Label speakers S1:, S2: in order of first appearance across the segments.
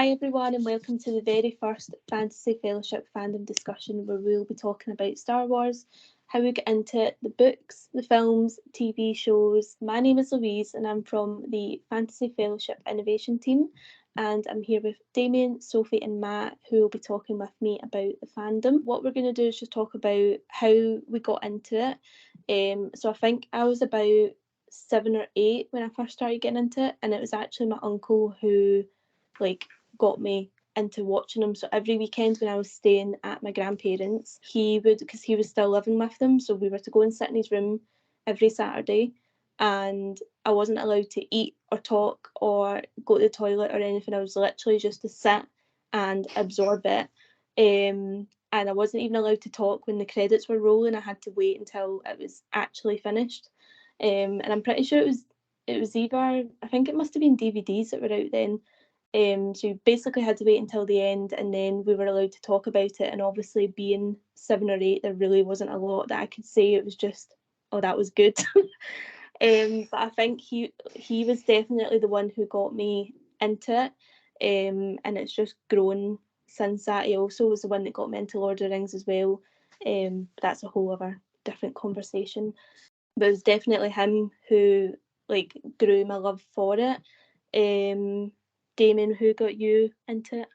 S1: Hi everyone, and welcome to the very first Fantasy Fellowship fandom discussion where we'll be talking about Star Wars, how we get into it, the books, the films, TV shows. My name is Louise and I'm from the Fantasy Fellowship Innovation team, and I'm here with Damien, Sophie and Matt, who will be talking with me about the fandom. What we're going to do is just talk about how we got into it. So I think I was about 7 or 8 when I first started getting into it, and it was actually my uncle who got me into watching them. So every weekend when I was staying at my grandparents', he would, because he was still living with them, so we were to go and sit in his room every Saturday, and I wasn't allowed to eat or talk or go to the toilet or anything. I was literally just to sit and absorb it. And I wasn't even allowed to talk when the credits were rolling. I had to wait until it was actually finished. And I'm pretty sure it was either, I think it must have been DVDs that were out then. So you basically had to wait until the end, and then we were allowed to talk about it. And obviously, being 7 or 8, there really wasn't a lot that I could say. It was just, oh, that was good. But I think he was definitely the one who got me into it, and it's just grown since that. He also was the one that got me into Lord of the Rings as well. But that's a whole other different conversation. But it was definitely him who grew my love for it. Damien, who got you into it?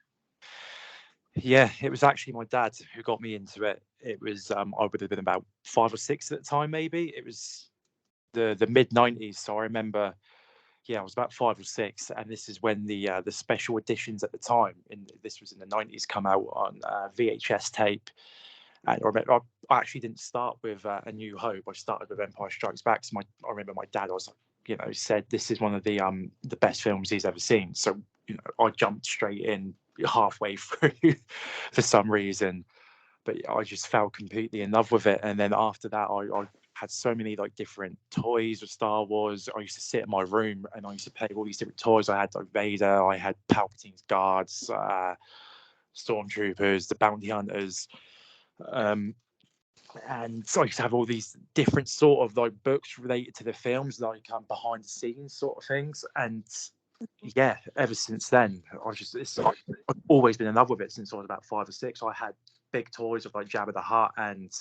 S2: Yeah, it was actually my dad who got me into it. It was I would have been about 5 or 6 at the time, maybe. It was the mid-90s, so I remember. Yeah, I was about 5 or 6, and this is when the special editions at the time, this was in the 90s, come out on VHS tape. And I actually didn't start with A New Hope. I started with Empire Strikes Back. So I remember my dad said this is one of the best films he's ever seen. So I jumped straight in halfway through for some reason, but I just fell completely in love with it. And then after that, I had so many different toys of Star Wars. I used to sit in my room and I used to play all these different toys. I had Vader, I had Palpatine's guards, stormtroopers, the bounty hunters. And so I used to have all these different sort of books related to the films, behind the scenes sort of things. And yeah, ever since then, I've always been in love with it since I was about 5 or 6. I had big toys of Jabba the Hutt and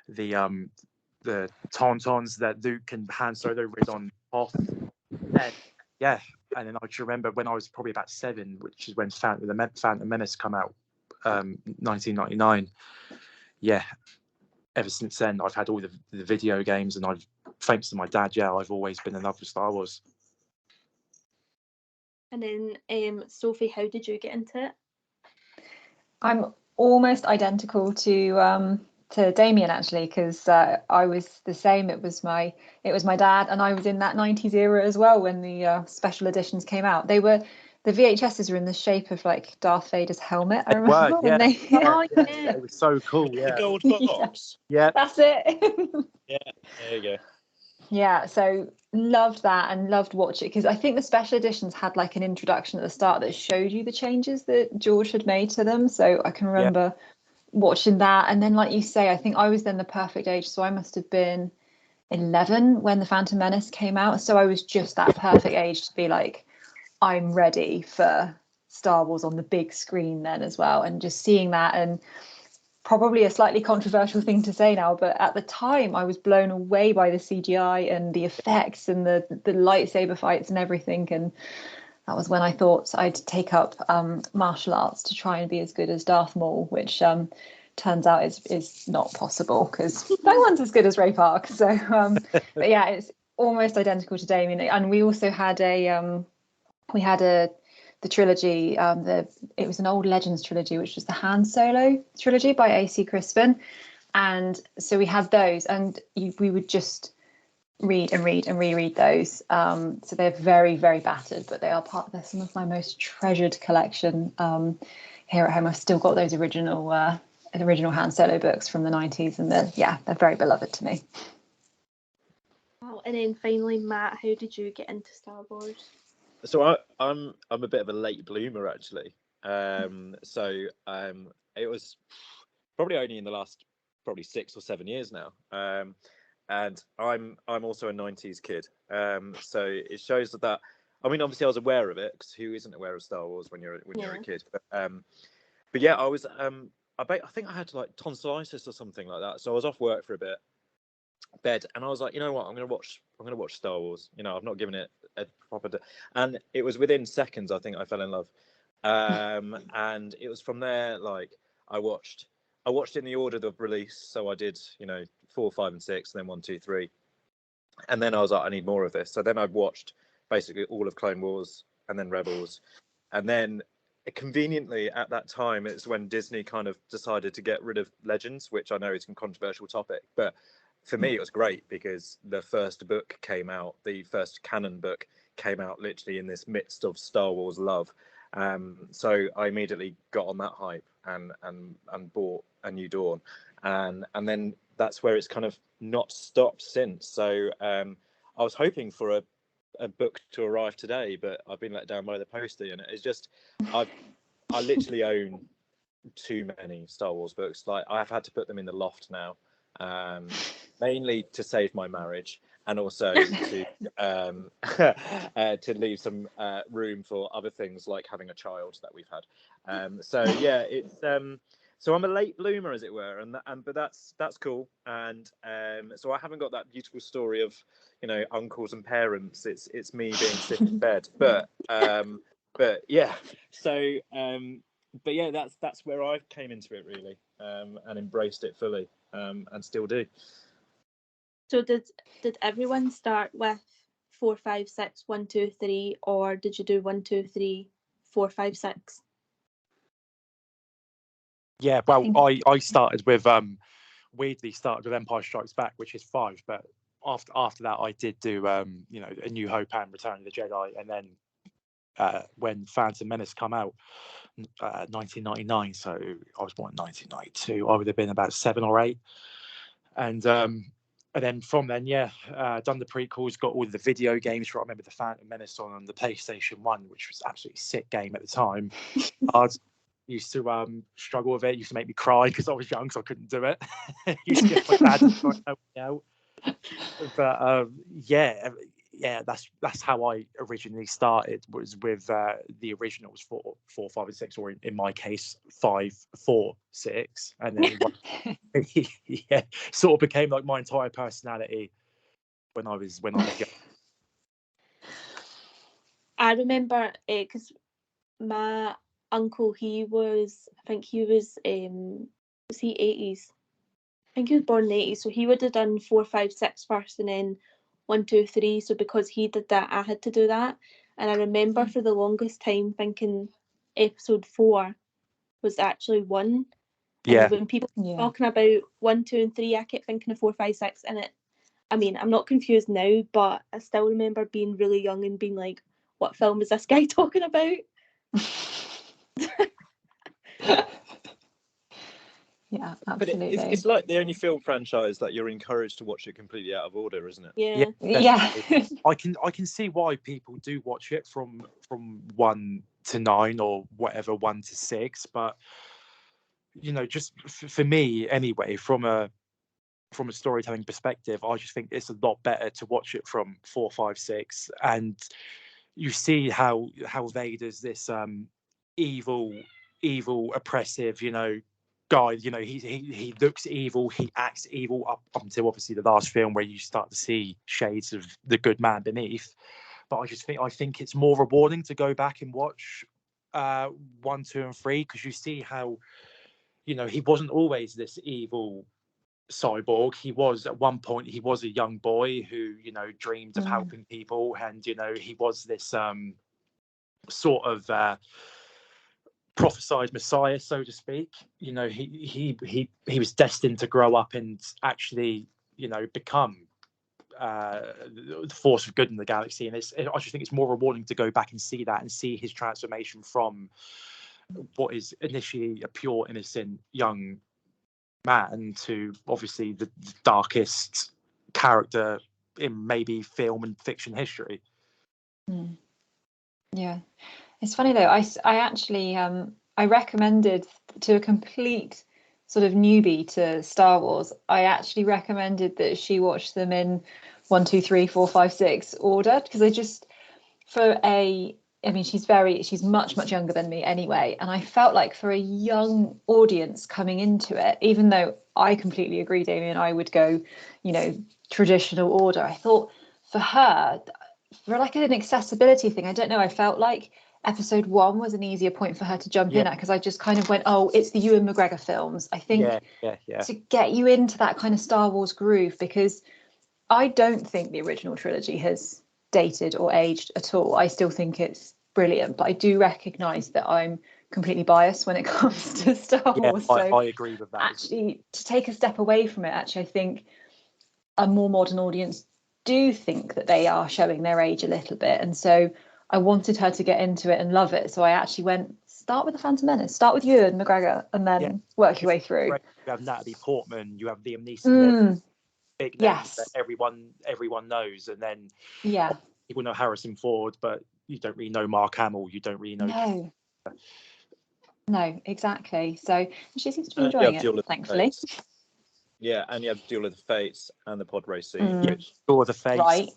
S2: the Tauntauns that Luke and Han Solo rid on off. And yeah, and then I just remember when I was probably about 7, which is when Phantom Menace come out, 1999. Yeah, ever since then I've had all the video games, and thanks to my dad, I've always been in love with Star Wars.
S1: And then Sophie, how did you get into it?
S3: I'm almost identical to Damien, actually, because I was the same. It was my dad, and I was in that 90s era as well when the special editions came out. The VHSs were in the shape of Darth Vader's helmet. I remember when they.
S2: It was so cool. Yeah,
S4: the gold box.
S3: Yeah, that's it.
S4: Yeah, there you go.
S3: Yeah, so loved that and loved watching it, because I think the special editions had an introduction at the start that showed you the changes that George had made to them. So I can remember watching that, and then like you say, I think I was then the perfect age, so I must have been 11 when the Phantom Menace came out. So I was just that perfect age to be I'm ready for Star Wars on the big screen then as well, and just seeing that. And probably a slightly controversial thing to say now, but at the time I was blown away by the CGI and the effects and the lightsaber fights and everything. And that was when I thought I'd take up martial arts to try and be as good as Darth Maul, which turns out is not possible because no one's as good as Ray Park. So, but yeah, it's almost identical to Damien. And we also had the trilogy. It was an old Legends trilogy, which was the Han Solo Trilogy by A.C. Crispin. And so we had those, and we would just read and reread those. So they're very, very battered, but they're some of my most treasured collection here at home. I've still got those original Han Solo books from the 90s, and they're very beloved to me.
S1: Wow. And then finally, Matt, how did you get into Star Wars?
S4: So I'm a bit of a late bloomer, actually. It was probably only in the last 6 or 7 years now. And I'm also a 90s kid. So it shows that I mean, obviously I was aware of it, because who isn't aware of Star Wars when you're a
S1: Yeah.
S4: kid? But yeah, I was I think I had like tonsillitis or something like that, so I was off work for a bed, and I was like, you know what, I'm gonna watch Star Wars. You know, I've not given it a proper and it was within seconds, I think I fell in love. And it was from there, like, I watched it in the order of release, so I did, you know, 4, 5 and 6, and then 1, 2, 3, and then I was like, I need more of this. So then I watched basically all of Clone Wars, and then Rebels, and then conveniently at that time it's when Disney kind of decided to get rid of Legends, which I know is a controversial topic, but for me it was great because the first book came out, the first canon book came out literally in this midst of Star Wars love. So I immediately got on that hype and bought A New Dawn, and then that's where it's kind of not stopped since. So I was hoping for a book to arrive today, but I've been let down by the postie, and it's just I literally own too many Star Wars books. Like, I have had to put them in the loft now, mainly to save my marriage, and also to to leave some room for other things like having a child that we've had. So yeah, it's so I'm a late bloomer, as it were, and but that's cool. And so I haven't got that beautiful story of, you know, uncles and parents. It's me being sick in bed, but yeah. So but yeah, that's where I came into it, really, and embraced it fully, and still do.
S1: So did everyone start with 4, 5, 6, 1, 2, 3, or did you do 1, 2, 3, 4, 5, 6?
S2: Yeah, well, I started with weirdly started with Empire Strikes Back, which is 5, but after that I did do you know, A New Hope and Return of the Jedi, and then when Phantom Menace come out, 1999, so I was born in 1992, I would have been about 7 or 8, and then from then, yeah, done the prequels, got all the video games. I remember the Phantom Menace on the PlayStation 1, which was absolutely sick game at the time. I used to struggle with it. Used to make me cry because I was young, so I couldn't do it. Used to get my dad to try and help me out. But yeah, that's how I originally started, was with the originals 4, 5 and 6, or in my case 5, 4, 6, and then yeah, sort of became like my entire personality when I was young.
S1: I remember because my uncle, he was 80s. I think he was born in the 80s, so he would have done 4, 5, 6 first, and then 1, 2, 3. So because he did that, I had to do that. And I remember for the longest time thinking episode 4 was actually 1.
S2: Yeah.
S1: And when people were talking about 1, 2, and 3, I kept thinking of 4, 5, 6. And I mean, I'm not confused now, but I still remember being really young and being like, what film is this guy talking about?
S3: Yeah, absolutely.
S4: But it's like the only film franchise that you're encouraged to watch it completely out of order, isn't it?
S1: Yeah.
S2: I can see why people do watch it from 1 to 9 or whatever, 1 to 6, but you know, just for me anyway, from a storytelling perspective, I just think it's a lot better to watch it from 4, 5, 6, and you see how Vader's this evil, oppressive, you know, guy. You know, he looks evil, he acts evil up until obviously the last film, where you start to see shades of the good man beneath. But I think it's more rewarding to go back and watch 1, 2, and 3, because you see how, you know, he wasn't always this evil cyborg. He was, at one point, he was a young boy who, you know, dreamed of helping people, and you know, he was this sort of prophesied messiah, so to speak. You know, he was destined to grow up and actually, you know, become the force of good in the galaxy. And I just think it's more rewarding to go back and see that, and see his transformation from what is initially a pure, innocent young man to obviously the darkest character in maybe film and fiction history.
S3: Yeah, it's funny though. I actually I recommended to a complete sort of newbie to Star Wars. I actually recommended that she watch them in 1, 2, 3, 4, 5, 6 order, because I just she's much younger than me anyway, and I felt like for a young audience coming into it, even though I completely agree, Damien, I would go, traditional order, I thought for her, for like an accessibility thing, I don't know, I felt like episode 1 was an easier point for her to jump in at, because I just kind of went, oh, it's the Ewan McGregor films. I think to get you into that kind of Star Wars groove, because I don't think the original trilogy has dated or aged at all. I still think it's brilliant, but I do recognise that I'm completely biased when it comes to Star Wars. So
S2: I agree with that.
S3: Actually, to take a step away from it, I think a more modern audience do think that they are showing their age a little bit, and so I wanted her to get into it and love it. So I actually went, start with the Phantom Menace, start with Ewan McGregor, and then work your way through.
S2: You have Natalie Portman, you have Liam Neeson, big names that everyone knows, and then people know Harrison Ford, but you don't really know Mark Hamill, you don't really know.
S3: No, exactly. So she seems to be enjoying it, thankfully.
S4: Yeah, and you have Duel of the Fates and the pod race scene, which
S2: Duel of the Fates,
S3: right?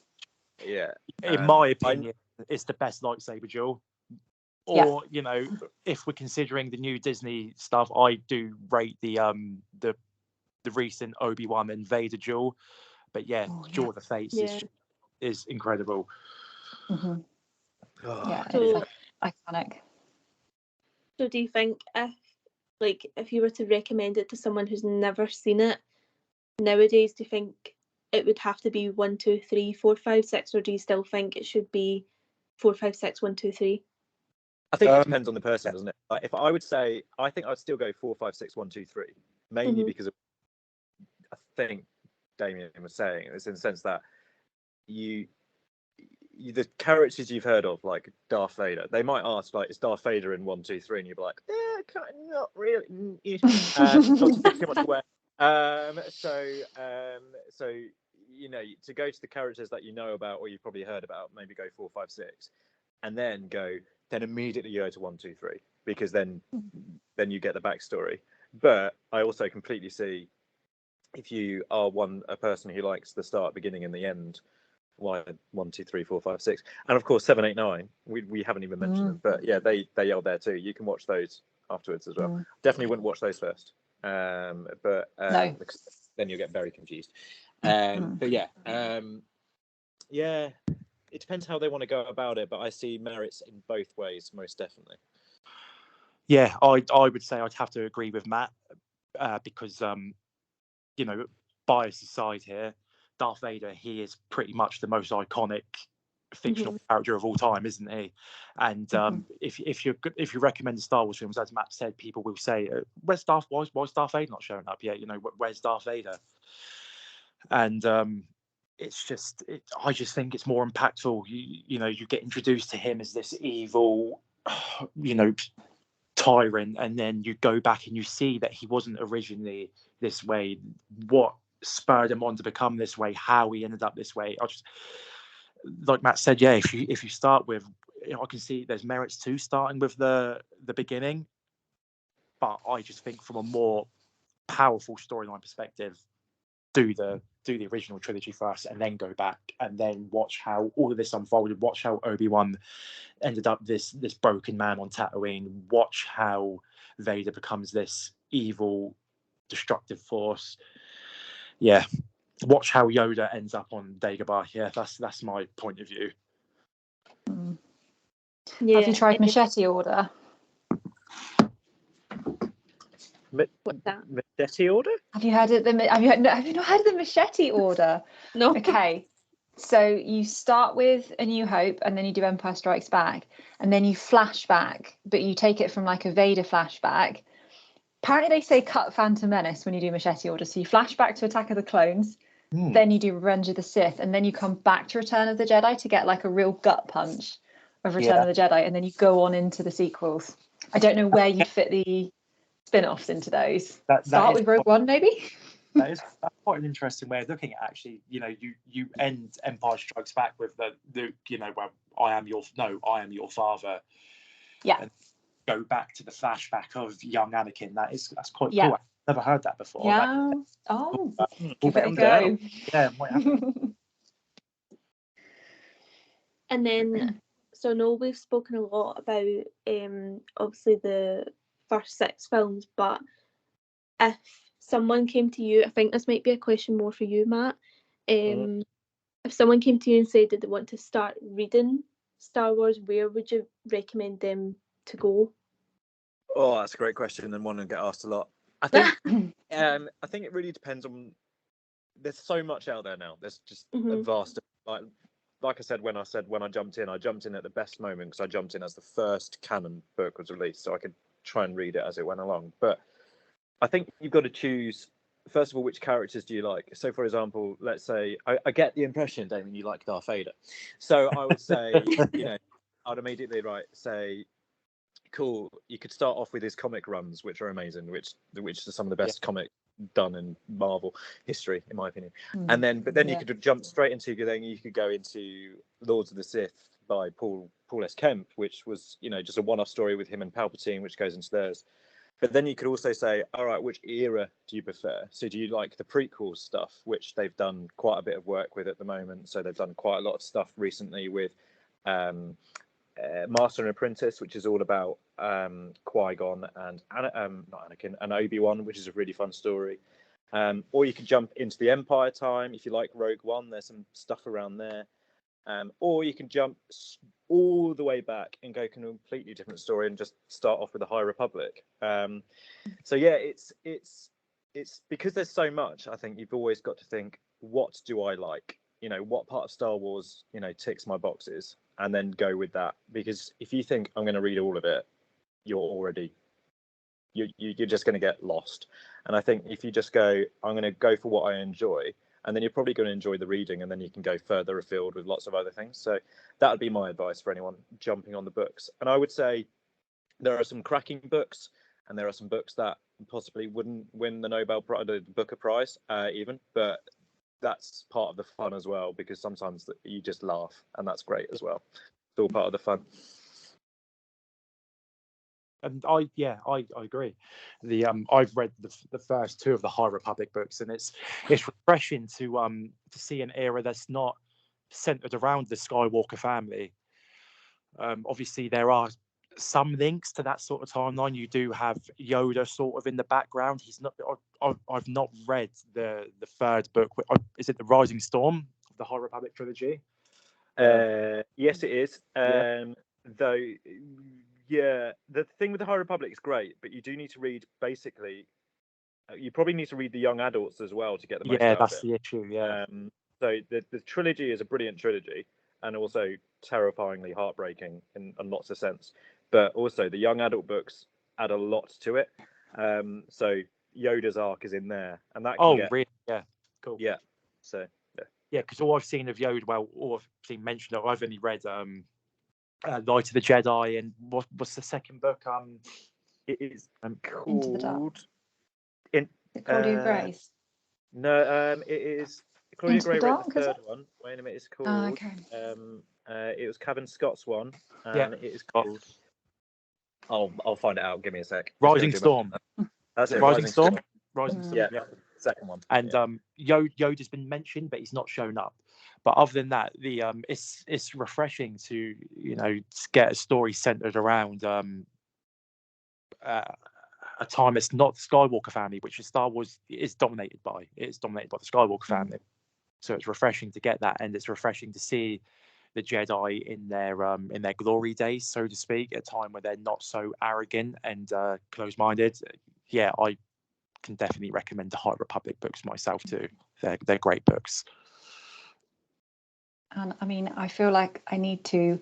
S4: Yeah,
S2: in my opinion, it's the best lightsaber duel. Or if we're considering the new Disney stuff, I do rate the recent Obi-Wan and Vader duel. But Duel of the Fates is incredible.
S3: Mm-hmm.
S4: Oh,
S3: it's iconic.
S1: So do you think if you were to recommend it to someone who's never seen it nowadays, do you think it would have to be 1, 2, 3, 4, 5, 6, or do you still think it should be 4, 5, 6, 1, 2, 3?
S4: I think it depends on the person, doesn't it? Like, if I would say, I think I'd still go 4, 5, 6, 1, 2, 3, mainly because of, I think Damien was saying, it's in the sense that you the characters you've heard of, like Darth Vader, they might ask, like, is Darth Vader in 1, 2, 3, and you'll be like, not really. Not too much aware. So to go to the characters that you know about or you've probably heard about, maybe go 4, 5, 6, and then immediately you go to 1, 2, 3, because then you get the backstory. But I also completely see, if you are a person who likes the start, beginning, and the end, why 1, 2, 3, 4, 5, 6, and of course 7, 8, 9. We haven't even mentioned them, but they are there too. You can watch those afterwards as well. Definitely wouldn't watch those first, but no, because then you'll get very confused. But it depends how they want to go about it, but I see merits in both ways, most definitely.
S2: Yeah, I would say I'd have to agree with Matt, because bias aside here, Darth Vader, he is pretty much the most iconic fictional character of all time, isn't he? And if you recommend the Star Wars films, as Matt said, people will say, "Where's Darth? Why is Darth Vader not showing up yet? Where's Darth Vader?" And it's just, I just think it's more impactful. You get introduced to him as this evil, tyrant, and then you go back and you see that he wasn't originally this way. What spurred him on to become this way? How he ended up this way? Like Matt said, if you start with, I can see there's merits to starting with the beginning, but I just think from a more powerful storyline perspective, do the original trilogy first, and then go back and then watch how all of this unfolded. Watch how Obi-Wan ended up this broken man on Tatooine. Watch how Vader becomes this evil, destructive force. Yeah, watch how Yoda ends up on Dagobah. Yeah, that's my point of view.
S3: Yeah. Have you tried Machete Order?
S1: What's that?
S4: Machete Order?
S3: Have you heard of have you not heard of the Machete Order?
S1: No.
S3: Okay. So you start with A New Hope, and then you do Empire Strikes Back, and then you flash back, but you take it from like a Vader flashback. Apparently they say cut Phantom Menace when you do Machete Order. So you flash back to Attack of the Clones, then you do Revenge of the Sith, and then you come back to Return of the Jedi to get like a real gut punch of Return of the Jedi, and then you go on into the sequels. I don't know where you'd fit the spin-offs into those. Start with Rogue One, maybe?
S2: That's quite an interesting way of looking at it, actually. You end Empire Strikes Back with the I am your father.
S3: Yeah.
S2: And go back to the flashback of young Anakin. That's quite cool. I've never heard that before.
S3: Yeah. Give it a go.
S2: Yeah, might have.
S1: And then So I know we've spoken a lot about obviously the first 6 films, but if someone came to you, I think this might be a question more for you, Matt. If someone came to you and said that they want to start reading Star Wars, where would you recommend them to go?
S4: Oh, that's a great question, and one I get asked a lot. I think it really depends on. There's so much out there now. There's just a vast, like I said when I jumped in at the best moment, because I jumped in as the first canon book was released, so I could try and read it as it went along. But I think you've got to choose, first of all, which characters do you like? So, for example, let's say I get the impression, Damien, you like Darth Vader. So I would say, I'd immediately say, cool. You could start off with his comic runs, which are amazing, which are some of the best comics done in Marvel history, in my opinion. And then, but then you could jump straight into, then you could go into Lords of the Sith by Paul S. Kemp, which was, just a one-off story with him and Palpatine, which goes into theirs. But then you could also say, all right, which era do you prefer? So do you like the prequel stuff, which they've done quite a bit of work with at the moment? So they've done quite a lot of stuff recently with Master and Apprentice, which is all about Qui-Gon and not Anakin, and Obi-Wan, which is a really fun story. Or you could jump into the Empire time. If you like Rogue One, there's some stuff around there. Or you can jump all the way back and go a completely different story and just start off with the High Republic. So yeah, it's because there's so much. I think you've always got to think, what do I like? What part of Star Wars ticks my boxes, and then go with that. Because if you think I'm going to read all of it, you're just going to get lost. And I think if you just go, I'm going to go for what I enjoy, and then you're probably going to enjoy the reading, and then you can go further afield with lots of other things. So that would be my advice for anyone jumping on the books. And I would say there are some cracking books, and there are some books that possibly wouldn't win the Booker Prize even, but that's part of the fun as well, because sometimes you just laugh, and that's great as well. It's all part of the fun.
S2: And I agree. I've read the first 2 of the High Republic books, and it's refreshing to see an era that's not centered around the Skywalker family. Obviously, there are some links to that sort of timeline. You do have Yoda sort of in the background. He's not. I've not read the 3rd book. Is it the Rising Storm of the High Republic trilogy?
S4: Yes, it is. Though. Yeah, the thing with the High Republic is great, but you do need to read, basically, you probably need to read the young adults as well to get the most out of it.
S2: Yeah, that's the issue, yeah.
S4: So the trilogy is a brilliant trilogy, and also terrifyingly heartbreaking in lots of sense. But also the young adult books add a lot to it. So Yoda's arc is in there, and that can
S2: really? Yeah, cool.
S4: Yeah, so, yeah.
S2: Yeah, because all I've seen of Yoda, all I've seen mentioned, I've only read... Light of the Jedi, and what's the second book?
S4: It is called
S3: Into the Dark. Claudia Grace.
S4: No, it is Claudia
S3: Into the
S4: Gray
S3: Dark,
S4: wrote the 3rd one. Wait a minute, it's called.
S3: Oh, okay.
S4: It was Cavan Scott's one, and it is called. I'll find it out. Give me a sec.
S2: Rising Storm.
S4: That's it.
S2: Rising Storm. Rising Storm.
S4: Yeah. Second one.
S2: And Yoda's been mentioned, but he's not shown up. But other than that, it's refreshing to get a story centered around a time it's not the Skywalker family, which is Star Wars is dominated by. It's dominated by the Skywalker family. So it's refreshing to get that, and it's refreshing to see the Jedi in their glory days, so to speak, at a time where they're not so arrogant and closed-minded. Yeah, I can definitely recommend the High Republic books myself too. They're great books.
S3: And I mean, I feel like I need to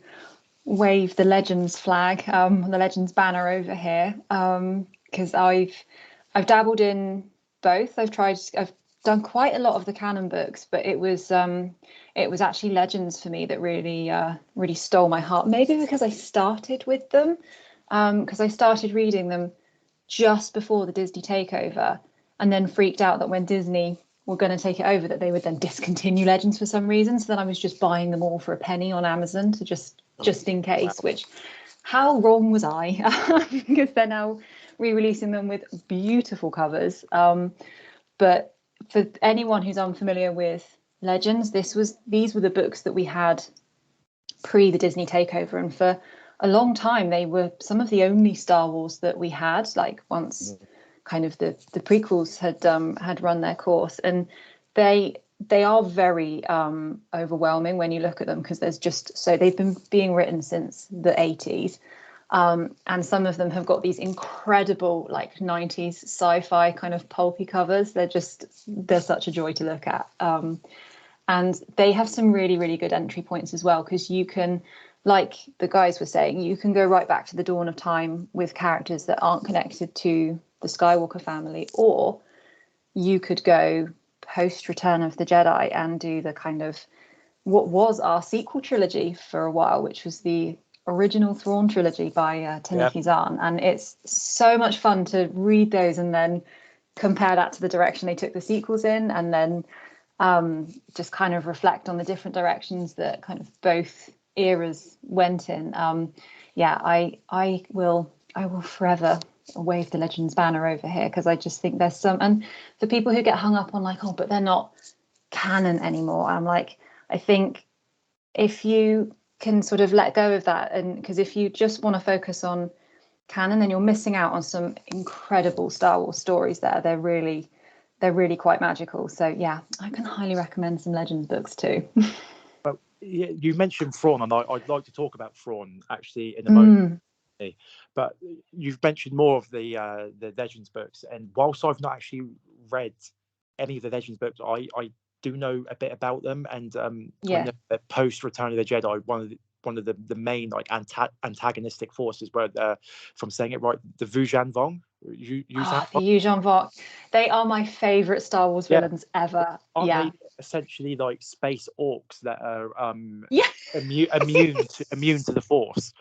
S3: wave the Legends flag, the Legends banner over here, because I've dabbled in both. I've done quite a lot of the canon books, but it was actually Legends for me that really stole my heart. Maybe because I started with them, because I started reading them just before the Disney takeover, and then freaked out that when Disney were going to take it over, that they would then discontinue Legends for some reason. So then I was just buying them all for a penny on Amazon to just in case. Wow. Which, how wrong was I? Because they're now re-releasing them with beautiful covers. But for anyone who's unfamiliar with Legends, these were the books that we had pre the Disney takeover, and for a long time they were some of the only Star Wars that we had, like once kind of the prequels had run their course. And they are very overwhelming when you look at them, because there's just so they've been being written since the 80s. And some of them have got these incredible like 90s sci-fi kind of pulpy covers. They're such a joy to look at. And they have some really, really good entry points as well, because you can, like the guys were saying, you can go right back to the dawn of time with characters that aren't connected to the Skywalker family, or you could go post Return of the Jedi and do the kind of what was our sequel trilogy for a while, which was the original Thrawn trilogy by Timothy Zahn. And it's so much fun to read those and then compare that to the direction they took the sequels in, and then just kind of reflect on the different directions that kind of both eras went in. I will forever wave the Legends banner over here, because I just think there's some, and for people who get hung up on like, oh, but they're not canon anymore, I'm like, I think if you can sort of let go of that, and because if you just want to focus on canon, then you're missing out on some incredible Star Wars stories there. They're really quite magical. So yeah, I can highly recommend some Legends books too.
S2: Well, yeah, you mentioned Thrawn, and I'd like to talk about Thrawn actually in a moment. But you've mentioned more of the Legends books, and whilst I've not actually read any of the Legends books, I do know a bit about them. And I know that post Return of the Jedi, one of the main like antagonistic forces were, if I'm saying it right, the Vujan Vong.
S3: The Yuuzhan Vong. They are my favourite Star Wars villains ever.
S2: Aren't they essentially like space orcs that are immune to the Force?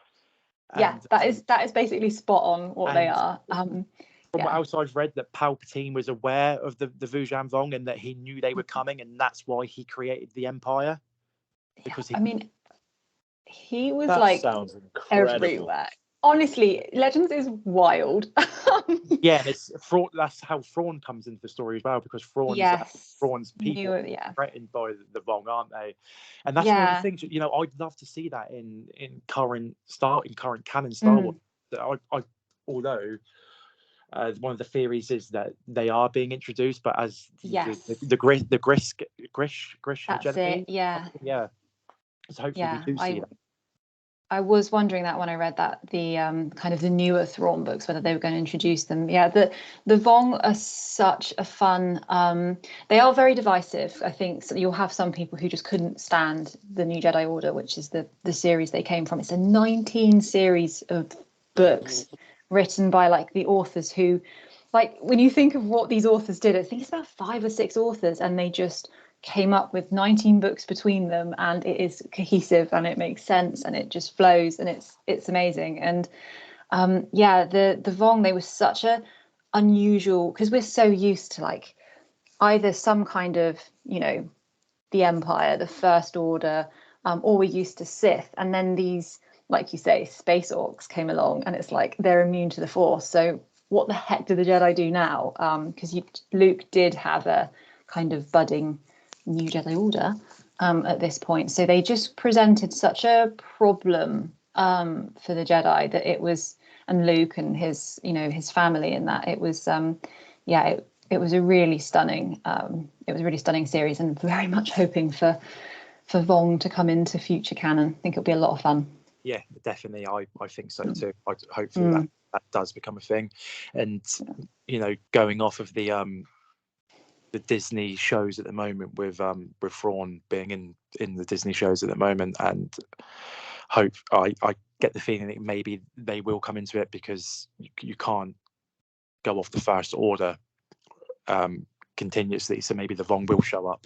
S2: And,
S3: that is basically spot on what they are.
S2: From what else I've read, that Palpatine was aware of the Vujan Vong, and that he knew they were coming, and that's why he created the Empire. Because
S3: he was
S4: that
S3: like
S4: sounds incredible.
S3: Everywhere. Honestly, Legends is wild.
S2: Yeah, it's that's how Thrawn comes into the story as well, because Thrawn's people are threatened by the Vong, aren't they? And that's one of the things, I'd love to see that in current canon Star Wars. Although one of the theories is that they are being introduced, but as the Grish
S3: that's it.
S2: Yeah. So hopefully we do see that.
S3: I was wondering that when I read that, the kind of the newer Thrawn books, whether they were going to introduce them. Yeah, the Vong are such a fun. They are very divisive. I think so you'll have some people who just couldn't stand the New Jedi Order, which is the series they came from. It's a 19 series of books written by like the authors who, like when you think of what these authors did, I think it's about 5 or 6 authors, and they just came up with 19 books between them, and it is cohesive and it makes sense and it just flows, and it's amazing. And the Vong, they were such a unusual, because we're so used to like either some kind of the Empire, the First Order, or we're used to Sith, and then these, like you say, space orcs came along, and it's like they're immune to the Force. So what the heck do the Jedi do now? Because Luke did have a kind of budding New Jedi Order at this point, so they just presented such a problem for the Jedi that it was, and Luke and his family, in that it was it was a really stunning series, and very much hoping for Vong to come into future canon. I think it'll be a lot of fun.
S2: Yeah, definitely. I think so too. Hopefully that does become a thing. And going off of the Disney shows at the moment, with Thrawn being in the Disney shows at the moment, and I get the feeling that maybe they will come into it, because you can't go off the First Order continuously, so maybe the Vong will show up.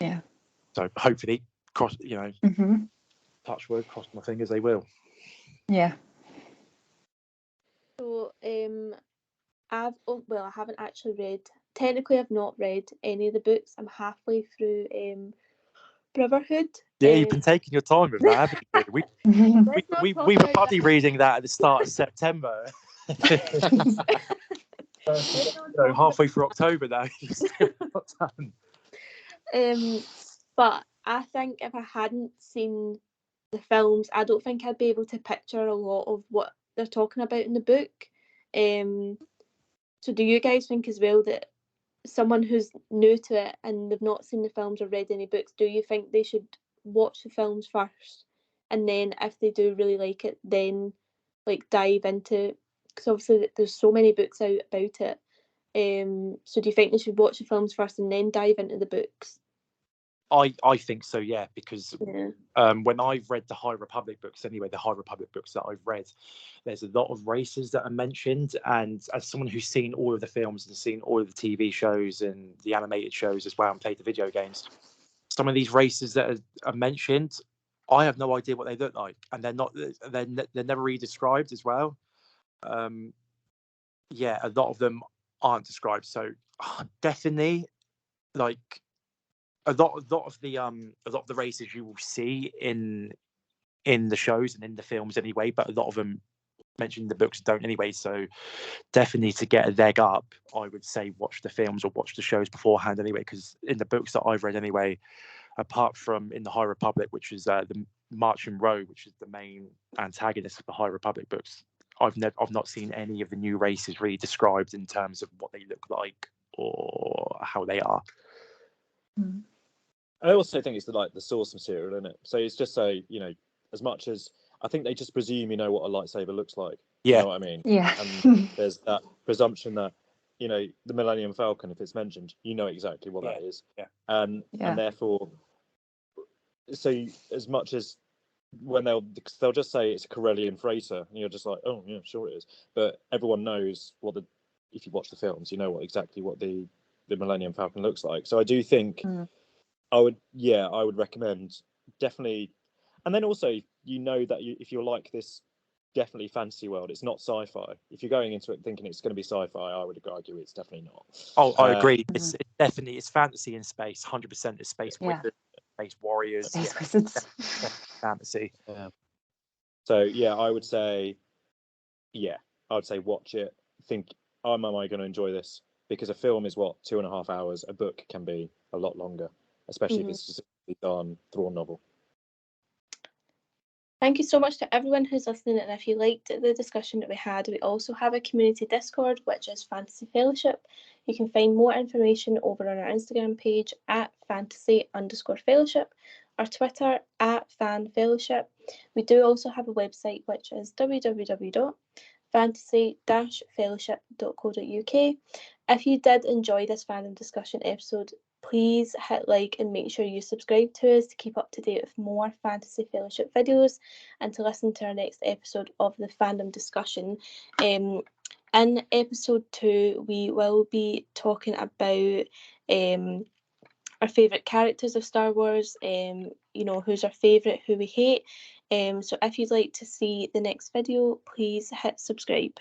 S3: Yeah.
S2: So hopefully, touch wood, cross my fingers, they will.
S3: Yeah.
S1: So I haven't actually read. Technically, I've not read any of the books. I'm halfway through Brotherhood.
S2: Yeah, you've been taking your time with that, haven't you? We were buddy reading that at the start of September. Halfway through October now. Still not done.
S1: But I think if I hadn't seen the films, I don't think I'd be able to picture a lot of what they're talking about in the book. So do you guys think as well that someone who's new to it and they've not seen the films or read any books, do you think they should watch the films first, and then if they do really like it, then like dive into, because obviously there's so many books out about it, so do you think they should watch the films first and then dive into the books?
S2: I think so, yeah, because
S1: Yeah.
S2: when I've read the High Republic books, anyway, the High Republic books that I've read, there's a lot of races that are mentioned. And as someone who's seen all of the films and seen all of the TV shows and the animated shows as well, and played the video games, some of these races that are mentioned, I have no idea what they look like, and they're never really described as well. Yeah, a lot of them aren't described, so definitely, like, a lot of the races you will see in the shows and in the films anyway, but a lot of them mentioned in the books don't anyway. So definitely, to get a leg up, I would say watch the films or watch the shows beforehand anyway, because in the books that I've read anyway, apart from in the High Republic, which is the Marching Row, which is the main antagonist of the High Republic books, I've not seen any of the new races really described in terms of what they look like or how they are.
S4: I also think it's the source material, isn't it? So it's just so, as much as I think they just presume you know what a lightsaber looks like.
S2: Yeah.
S4: You know what I mean?
S3: Yeah.
S4: And there's that presumption that, the Millennium Falcon, if it's mentioned, you know exactly what that is.
S2: Yeah.
S4: And therefore, so as much as when they'll just say it's a Corellian freighter, and you're just like, oh yeah, sure it is. But everyone knows if you watch the films, you know exactly what the Millennium Falcon looks like. So I do think I would recommend definitely, and then also that if you're like this, definitely fantasy world, it's not sci-fi. If you're going into it thinking it's going to be sci-fi, I would argue it's definitely not.
S2: Oh, I agree. It's definitely fantasy in space. 100% is space wizards, space warriors,
S3: Space wizards.
S2: fantasy.
S4: Yeah. So I would say watch it. Think, am I going to enjoy this? Because a film is 2.5 hours. A book can be a lot longer, especially if it's specifically done through a novel.
S1: Thank you so much to everyone who's listening, and if you liked the discussion that we had, we also have a community Discord, which is Fantasy Fellowship. You can find more information over on our Instagram page at fantasy_fellowship, our Twitter at fanfellowship. We do also have a website, which is www.fantasy-fellowship.co.uk. If you did enjoy this fandom discussion episode, please hit like and make sure you subscribe to us to keep up to date with more Fantasy Fellowship videos and to listen to our next episode of the fandom discussion. In episode 2, we will be talking about our favourite characters of Star Wars, who's our favourite, who we hate. So if you'd like to see the next video, please hit subscribe.